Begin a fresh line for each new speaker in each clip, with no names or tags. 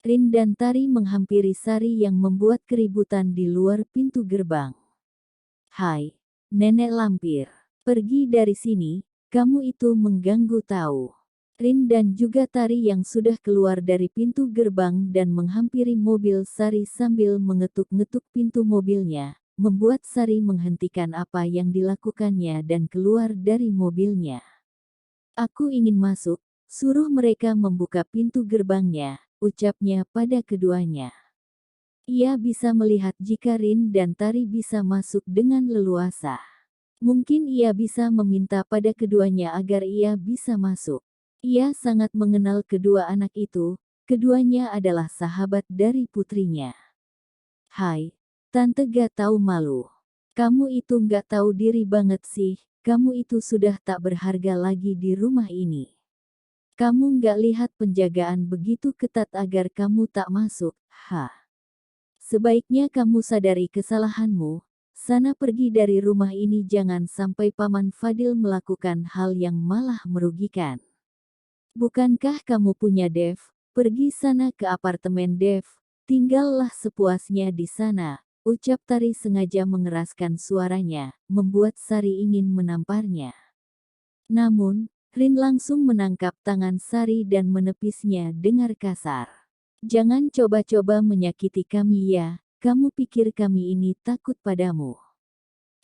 Rin dan Tari menghampiri Sari yang membuat keributan di luar pintu gerbang. "Hai, nenek lampir. Pergi dari sini, kamu itu mengganggu tahu." Rin dan juga Tari yang sudah keluar dari pintu gerbang dan menghampiri mobil Sari sambil mengetuk-ngetuk pintu mobilnya, membuat Sari menghentikan apa yang dilakukannya dan keluar dari mobilnya. "Aku ingin masuk, suruh mereka membuka pintu gerbangnya," ucapnya pada keduanya. Ia bisa melihat jika Rin dan Tari bisa masuk dengan leluasa. Mungkin ia bisa meminta pada keduanya agar ia bisa masuk. Ia sangat mengenal kedua anak itu, keduanya adalah sahabat dari putrinya. "Hai, Tante gak tahu malu. Kamu itu gak tahu diri banget sih, kamu itu sudah tak berharga lagi di rumah ini. Kamu gak lihat penjagaan begitu ketat agar kamu tak masuk, ha? Sebaiknya kamu sadari kesalahanmu, sana pergi dari rumah ini jangan sampai Paman Fadil melakukan hal yang malah merugikan. Bukankah kamu punya Dev? Pergi sana ke apartemen Dev, tinggallah sepuasnya di sana," ucap Tari sengaja mengeraskan suaranya, membuat Sari ingin menamparnya. Namun, Rin langsung menangkap tangan Sari dan menepisnya dengan kasar. "Jangan coba-coba menyakiti kami ya, kamu pikir kami ini takut padamu?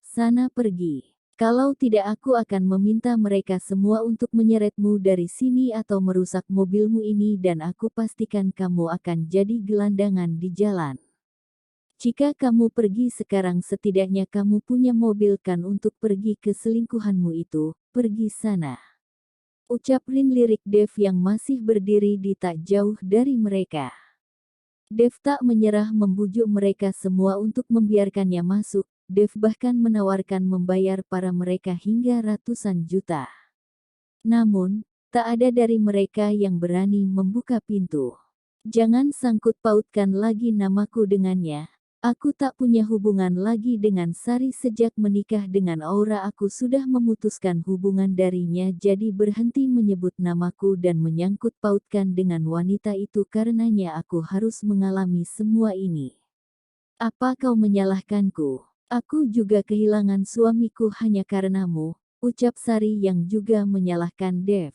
Sana pergi. Kalau tidak aku akan meminta mereka semua untuk menyeretmu dari sini atau merusak mobilmu ini dan aku pastikan kamu akan jadi gelandangan di jalan. Jika kamu pergi sekarang setidaknya kamu punya mobil kan untuk pergi ke selingkuhanmu itu, pergi sana," ucap Rin lirik Dev yang masih berdiri di tak jauh dari mereka. Dev tak menyerah membujuk mereka semua untuk membiarkannya masuk. Dev bahkan menawarkan membayar para mereka hingga ratusan juta. Namun, tak ada dari mereka yang berani membuka pintu. "Jangan sangkut pautkan lagi namaku dengannya. Aku tak punya hubungan lagi dengan Sari sejak menikah dengan Aura. Aku sudah memutuskan hubungan darinya jadi berhenti menyebut namaku dan menyangkut pautkan dengan wanita itu karenanya aku harus mengalami semua ini. Apa kau menyalahkanku? Aku juga kehilangan suamiku hanya karenamu," ucap Sari yang juga menyalahkan Dev.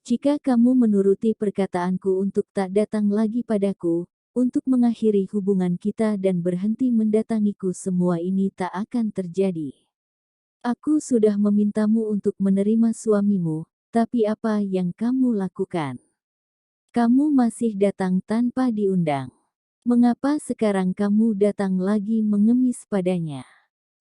"Jika kamu menuruti perkataanku untuk tak datang lagi padaku, untuk mengakhiri hubungan kita dan berhenti mendatangiku semua ini tak akan terjadi. Aku sudah memintamu untuk menerima suamimu, tapi apa yang kamu lakukan? Kamu masih datang tanpa diundang. Mengapa sekarang kamu datang lagi mengemis padanya?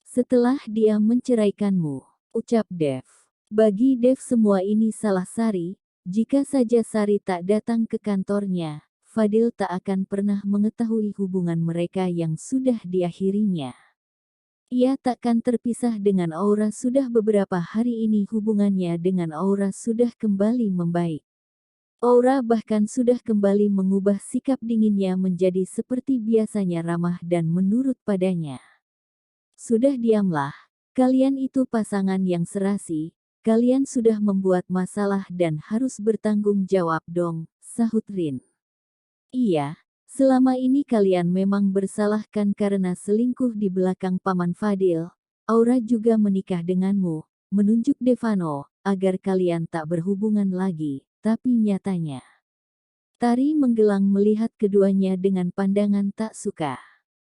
Setelah dia menceraikanmu," ucap Dev. Bagi Dev semua ini salah Sari, jika saja Sari tak datang ke kantornya, Fadil tak akan pernah mengetahui hubungan mereka yang sudah diakhirinya. Ia takkan terpisah dengan Aura sudah beberapa hari ini hubungannya dengan Aura sudah kembali membaik. Aura bahkan sudah kembali mengubah sikap dinginnya menjadi seperti biasanya ramah dan menurut padanya. "Sudah diamlah, kalian itu pasangan yang serasi, kalian sudah membuat masalah dan harus bertanggung jawab dong," sahut Rin. "Iya, selama ini kalian memang bersalah kan karena selingkuh di belakang Paman Fadil. Aura juga menikah denganmu," menunjuk Devano, "agar kalian tak berhubungan lagi, tapi nyatanya." Tari menggelang melihat keduanya dengan pandangan tak suka.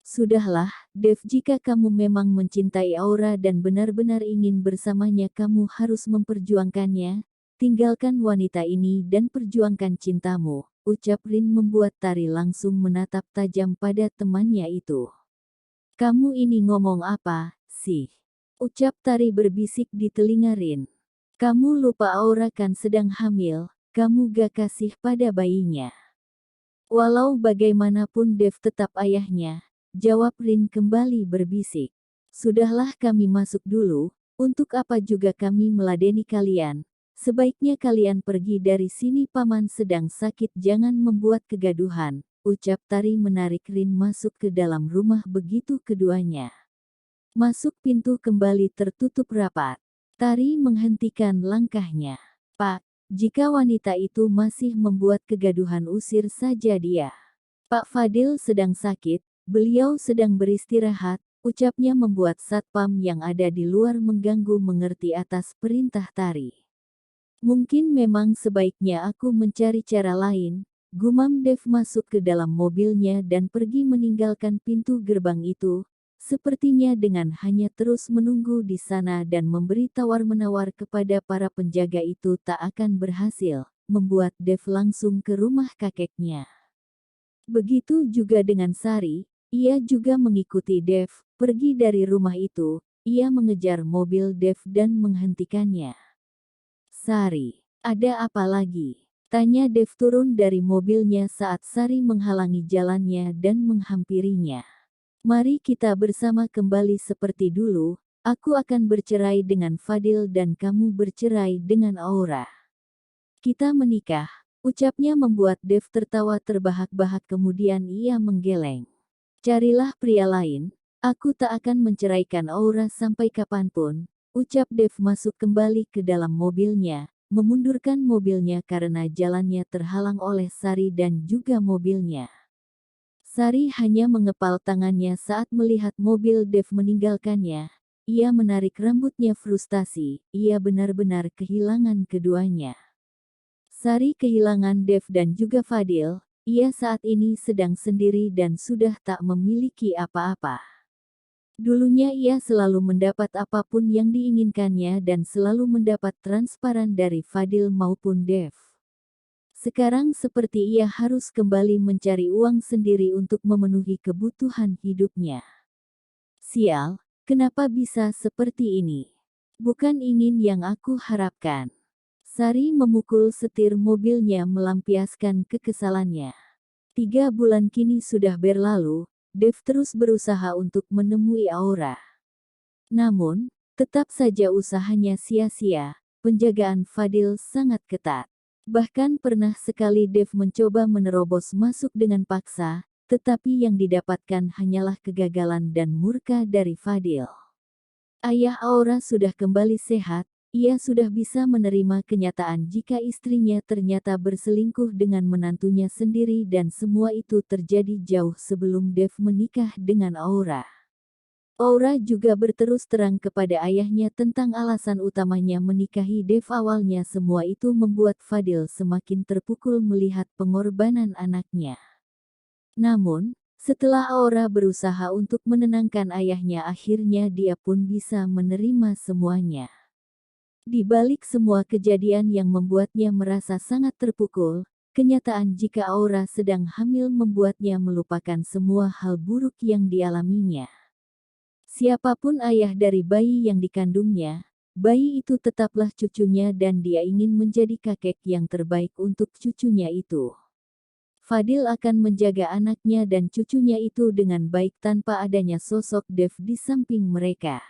"Sudahlah, Dev, jika kamu memang mencintai Aura dan benar-benar ingin bersamanya kamu harus memperjuangkannya. Tinggalkan wanita ini dan perjuangkan cintamu," ucap Rin membuat Tari langsung menatap tajam pada temannya itu. "Kamu ini ngomong apa, sih?" ucap Tari berbisik di telinga Rin. "Kamu lupa Aura kan sedang hamil, kamu gak kasih pada bayinya." "Walau bagaimanapun Dev tetap ayahnya," jawab Rin kembali berbisik. "Sudahlah kami masuk dulu, untuk apa juga kami meladeni kalian. Sebaiknya kalian pergi dari sini Paman sedang sakit jangan membuat kegaduhan," ucap Tari menarik Rin masuk ke dalam rumah begitu keduanya masuk pintu kembali tertutup rapat. Tari menghentikan langkahnya. "Pak, Jika wanita itu masih membuat kegaduhan, usir saja dia. Pak Fadil sedang sakit, beliau sedang beristirahat, ucapnya membuat satpam yang ada di luar mengganggu mengerti atas perintah Tari. Mungkin memang sebaiknya aku mencari cara lain, gumam Dev masuk ke dalam mobilnya dan pergi meninggalkan pintu gerbang itu. Sepertinya dengan hanya terus menunggu di sana dan memberi tawar-menawar kepada para penjaga itu tak akan berhasil, membuat Dev langsung ke rumah kakeknya. Begitu juga dengan Sari, ia juga mengikuti Dev, pergi dari rumah itu, ia mengejar mobil Dev dan menghentikannya. Sari, ada apa lagi? Tanya Dev turun dari mobilnya saat Sari menghalangi jalannya dan menghampirinya. Mari kita bersama kembali seperti dulu, aku akan bercerai dengan Fadil dan kamu bercerai dengan Aura. Kita menikah, ucapnya membuat Dev tertawa terbahak-bahak kemudian ia menggeleng. Carilah pria lain, aku tak akan menceraikan Aura sampai kapanpun, ucap Dev masuk kembali ke dalam mobilnya, memundurkan mobilnya karena jalannya terhalang oleh Sari dan juga mobilnya. Sari hanya mengepal tangannya saat melihat mobil Dev meninggalkannya. Ia menarik rambutnya frustasi, ia benar-benar kehilangan keduanya. Sari kehilangan Dev dan juga Fadil, ia saat ini sedang sendiri dan sudah tak memiliki apa-apa. Dulunya ia selalu mendapat apapun yang diinginkannya dan selalu mendapat transparan dari Fadil maupun Dev. Sekarang seperti ia harus kembali mencari uang sendiri untuk memenuhi kebutuhan hidupnya. Sial, kenapa bisa seperti ini? Bukan ingin yang aku harapkan. Sari memukul setir mobilnya melampiaskan kekesalannya. 3 bulan kini sudah berlalu, Dev terus berusaha untuk menemui Aura. Namun, tetap saja usahanya sia-sia, penjagaan Fadil sangat ketat. Bahkan pernah sekali Dev mencoba menerobos masuk dengan paksa, tetapi yang didapatkan hanyalah kegagalan dan murka dari Fadil. Ayah Aura sudah kembali sehat, ia sudah bisa menerima kenyataan jika istrinya ternyata berselingkuh dengan menantunya sendiri dan semua itu terjadi jauh sebelum Dev menikah dengan Aura. Aura juga berterus terang kepada ayahnya tentang alasan utamanya menikahi Dev. Awalnya semua itu membuat Fadil semakin terpukul melihat pengorbanan anaknya. Namun, setelah Aura berusaha untuk menenangkan ayahnya, akhirnya dia pun bisa menerima semuanya. Di balik semua kejadian yang membuatnya merasa sangat terpukul, kenyataan jika Aura sedang hamil membuatnya melupakan semua hal buruk yang dialaminya. Siapapun ayah dari bayi yang dikandungnya, bayi itu tetaplah cucunya dan dia ingin menjadi kakek yang terbaik untuk cucunya itu. Fadil akan menjaga anaknya dan cucunya itu dengan baik tanpa adanya sosok Dev di samping mereka.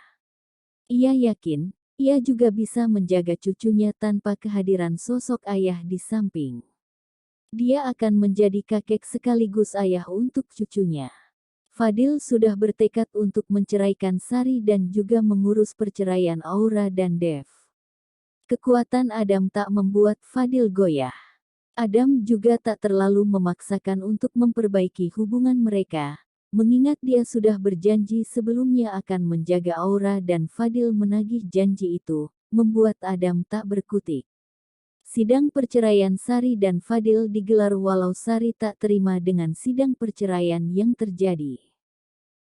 Ia yakin, ia juga bisa menjaga cucunya tanpa kehadiran sosok ayah di samping. Dia akan menjadi kakek sekaligus ayah untuk cucunya. Fadil sudah bertekad untuk menceraikan Sari dan juga mengurus perceraian Aura dan Dev. Kekuatan Adam tak membuat Fadil goyah. Adam juga tak terlalu memaksakan untuk memperbaiki hubungan mereka, mengingat dia sudah berjanji sebelumnya akan menjaga Aura dan Fadil menagih janji itu, membuat Adam tak berkutik. Sidang perceraian Sari dan Fadil digelar walau Sari tak terima dengan sidang perceraian yang terjadi.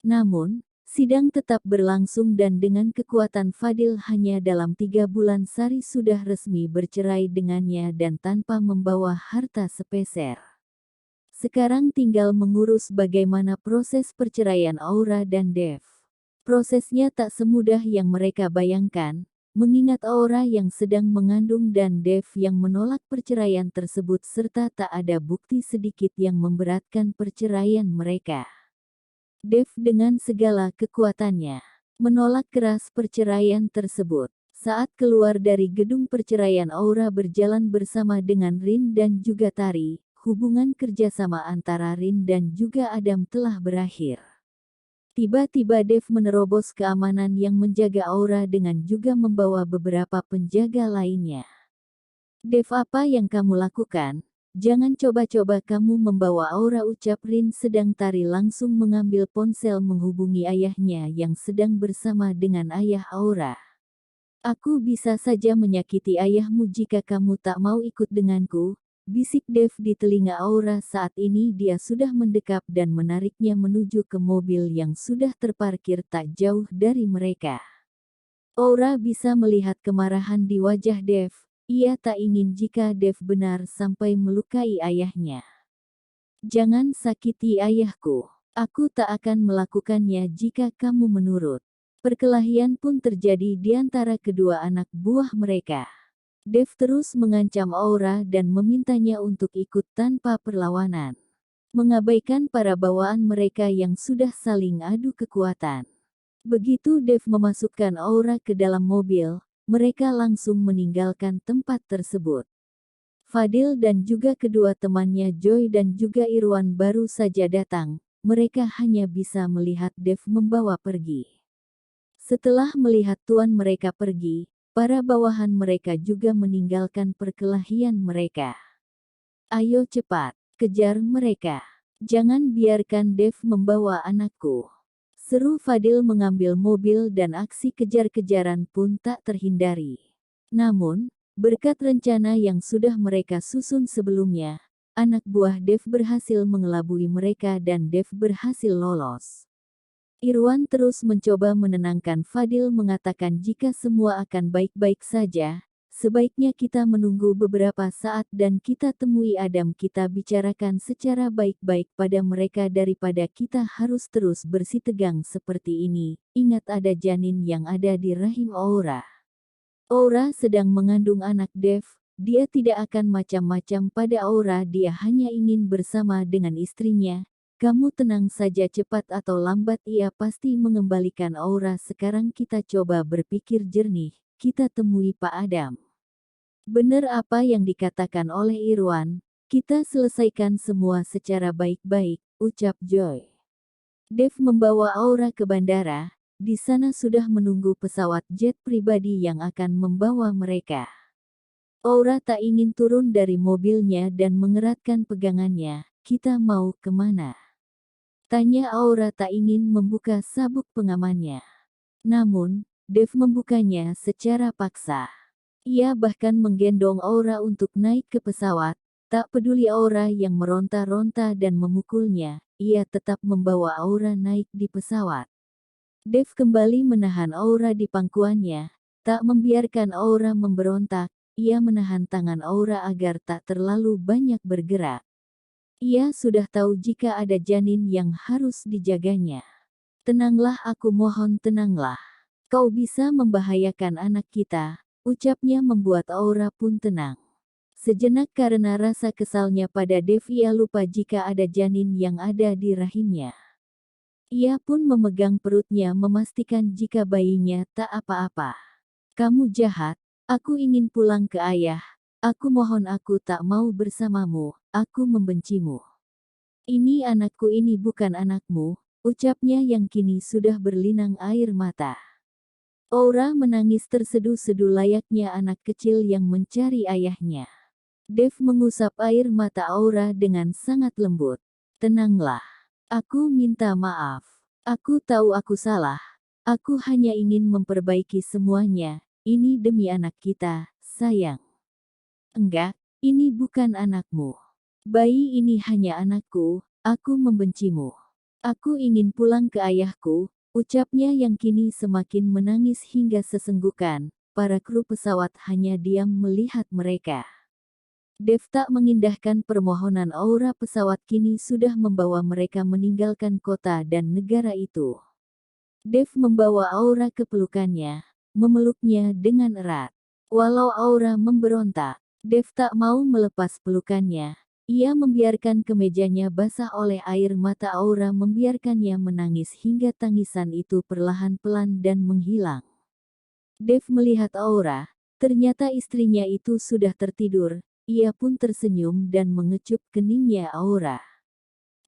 Namun, sidang tetap berlangsung dan dengan kekuatan Fadil hanya dalam 3 bulan Sari sudah resmi bercerai dengannya dan tanpa membawa harta sepeser. Sekarang tinggal mengurus bagaimana proses perceraian Aura dan Dev. Prosesnya tak semudah yang mereka bayangkan, mengingat Aura yang sedang mengandung dan Dev yang menolak perceraian tersebut serta tak ada bukti sedikit yang memberatkan perceraian mereka. Dev dengan segala kekuatannya menolak keras perceraian tersebut. Saat keluar dari gedung perceraian, Aura berjalan bersama dengan Rin dan juga Tari. Hubungan kerjasama antara Rin dan juga Adam telah berakhir. Tiba-tiba Dev menerobos keamanan yang menjaga Aura dengan juga membawa beberapa penjaga lainnya. Dev, apa yang kamu lakukan? Jangan coba-coba kamu membawa Aura, ucap Rin sedang Tari langsung mengambil ponsel menghubungi ayahnya yang sedang bersama dengan ayah Aura. Aku bisa saja menyakiti ayahmu jika kamu tak mau ikut denganku, bisik Dev di telinga Aura saat ini dia sudah mendekap dan menariknya menuju ke mobil yang sudah terparkir tak jauh dari mereka. Aura bisa melihat kemarahan di wajah Dev. Ia tak ingin jika Dev benar sampai melukai ayahnya. Jangan sakiti ayahku. Aku tak akan melakukannya jika kamu menurut. Perkelahian pun terjadi di antara kedua anak buah mereka. Dev terus mengancam Aura dan memintanya untuk ikut tanpa perlawanan. Mengabaikan para bawaan mereka yang sudah saling adu kekuatan. Begitu Dev memasukkan Aura ke dalam mobil, mereka langsung meninggalkan tempat tersebut. Fadil dan juga kedua temannya Joy dan juga Irwan baru saja datang, mereka hanya bisa melihat Dev membawa pergi. Setelah melihat tuan mereka pergi, para bawahan mereka juga meninggalkan perkelahian mereka. Ayo cepat, kejar mereka. Jangan biarkan Dev membawa anakku. Seru Fadil mengambil mobil dan aksi kejar-kejaran pun tak terhindari. Namun, berkat rencana yang sudah mereka susun sebelumnya, anak buah Dev berhasil mengelabui mereka dan Dev berhasil lolos. Irwan terus mencoba menenangkan Fadil mengatakan jika semua akan baik-baik saja, sebaiknya kita menunggu beberapa saat dan kita temui Adam, kita bicarakan secara baik-baik pada mereka daripada kita harus terus bersitegang seperti ini. Ingat ada janin yang ada di rahim Aura. Aura sedang mengandung anak Dev, dia tidak akan macam-macam pada Aura, dia hanya ingin bersama dengan istrinya. Kamu tenang saja, cepat atau lambat ia pasti mengembalikan Aura. Sekarang kita coba berpikir jernih, kita temui Pak Adam. Benar apa yang dikatakan oleh Irwan, kita selesaikan semua secara baik-baik, ucap Joy. Dev membawa Aura ke bandara. Di sana sudah menunggu pesawat jet pribadi yang akan membawa mereka. Aura tak ingin turun dari mobilnya dan mengeratkan pegangannya. Kita mau kemana? Tanya Aura tak ingin membuka sabuk pengamannya. Namun, Dev membukanya secara paksa. Ia bahkan menggendong Aura untuk naik ke pesawat. Tak peduli Aura yang meronta-ronta dan memukulnya, ia tetap membawa Aura naik di pesawat. Dev kembali menahan Aura di pangkuannya, tak membiarkan Aura memberontak. Ia menahan tangan Aura agar tak terlalu banyak bergerak. Ia sudah tahu jika ada janin yang harus dijaganya. Tenanglah, aku mohon tenanglah. Kau bisa membahayakan anak kita, ucapnya membuat Aura pun tenang. Sejenak karena rasa kesalnya pada Dev ia lupa jika ada janin yang ada di rahimnya. Ia pun memegang perutnya memastikan jika bayinya tak apa-apa. Kamu jahat, aku ingin pulang ke ayah. Aku mohon, aku tak mau bersamamu, aku membencimu. Ini anakku, ini bukan anakmu, ucapnya yang kini sudah berlinang air mata. Aura menangis terseduh-seduh layaknya anak kecil yang mencari ayahnya. Dev mengusap air mata Aura dengan sangat lembut. Tenanglah. Aku minta maaf. Aku tahu aku salah. Aku hanya ingin memperbaiki semuanya. Ini demi anak kita, sayang. Enggak, ini bukan anakmu. Bayi ini hanya anakku, aku membencimu. Aku ingin pulang ke ayahku, ucapnya yang kini semakin menangis hingga sesenggukan. Para kru pesawat hanya diam melihat mereka. Dev tak mengindahkan permohonan Aura, pesawat kini sudah membawa mereka meninggalkan kota dan negara itu. Dev membawa Aura ke pelukannya, memeluknya dengan erat. Walau Aura memberontak, Dev tak mau melepas pelukannya. Ia membiarkan kemejanya basah oleh air mata Aura, membiarkannya menangis hingga tangisan itu perlahan-pelan dan menghilang. Dev melihat Aura, ternyata istrinya itu sudah tertidur. Ia pun tersenyum dan mengecup keningnya Aura.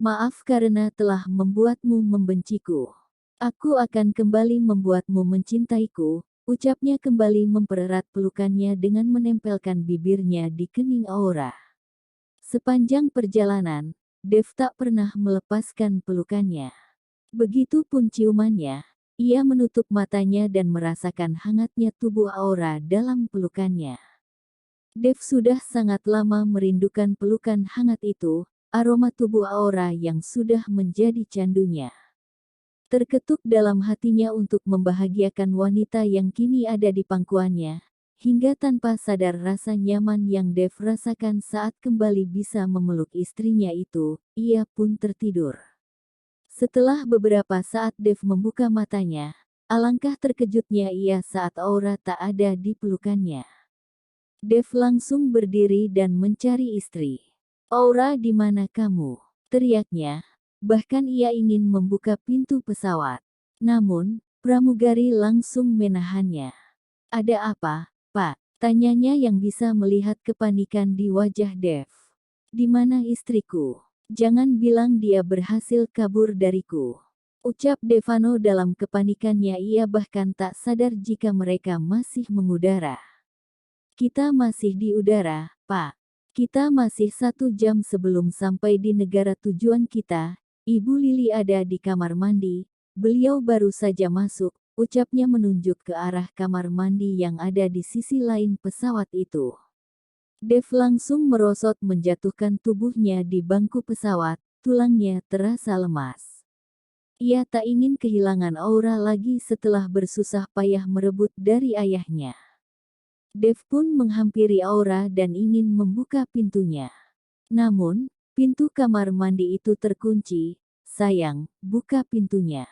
Maaf karena telah membuatmu membenciku. Aku akan kembali membuatmu mencintaiku, Ucapnya kembali mempererat pelukannya dengan menempelkan bibirnya di kening Aura. Sepanjang perjalanan, Dev tak pernah melepaskan pelukannya. Begitupun ciumannya, ia menutup matanya dan merasakan hangatnya tubuh Aura dalam pelukannya. Dev sudah sangat lama merindukan pelukan hangat itu, aroma tubuh Aura yang sudah menjadi candunya. Terketuk dalam hatinya untuk membahagiakan wanita yang kini ada di pangkuannya, hingga tanpa sadar rasa nyaman yang Dev rasakan saat kembali bisa memeluk istrinya itu, ia pun tertidur. Setelah beberapa saat Dev membuka matanya, alangkah terkejutnya ia saat Aura tak ada di pelukannya. Dev langsung berdiri dan mencari istri. "Aura, di mana kamu?" teriaknya. Bahkan ia ingin membuka pintu pesawat. Namun, pramugari langsung menahannya. "Ada apa, Pak?" tanyanya yang bisa melihat kepanikan di wajah Dev. "Di mana istriku? Jangan bilang dia berhasil kabur dariku," ucap Devano dalam kepanikannya. Ia bahkan tak sadar jika mereka masih mengudara. "Kita masih di udara, Pak. Kita masih 1 jam sebelum sampai di negara tujuan kita. Ibu Lili ada di kamar mandi. Beliau baru saja masuk," ucapnya menunjuk ke arah kamar mandi yang ada di sisi lain pesawat itu. Dev langsung merosot menjatuhkan tubuhnya di bangku pesawat, tulangnya terasa lemas. Ia tak ingin kehilangan Aura lagi setelah bersusah payah merebut dari ayahnya. Dev pun menghampiri Aura dan ingin membuka pintunya. Namun, pintu kamar mandi itu terkunci. "Sayang, buka pintunya."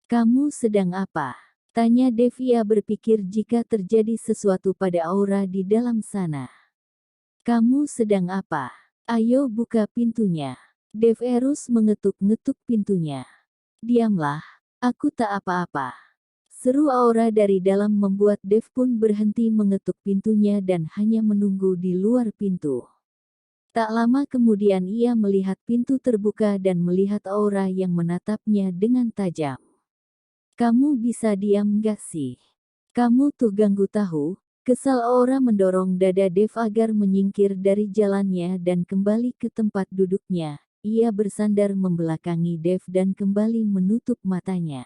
"Kamu sedang apa?" tanya Dev. Ia berpikir jika terjadi sesuatu pada Aura di dalam sana. "Kamu sedang apa? Ayo buka pintunya." Dev Erus mengetuk-ngetuk pintunya. "Diamlah, aku tak apa-apa," seru Aura dari dalam membuat Dev pun berhenti mengetuk pintunya dan hanya menunggu di luar pintu. Tak lama kemudian ia melihat pintu terbuka dan melihat Aura yang menatapnya dengan tajam. "Kamu bisa diam gak sih? Kamu tuh ganggu tahu." Kesal Aura mendorong dada Dev agar menyingkir dari jalannya dan kembali ke tempat duduknya. Ia bersandar membelakangi Dev dan kembali menutup matanya.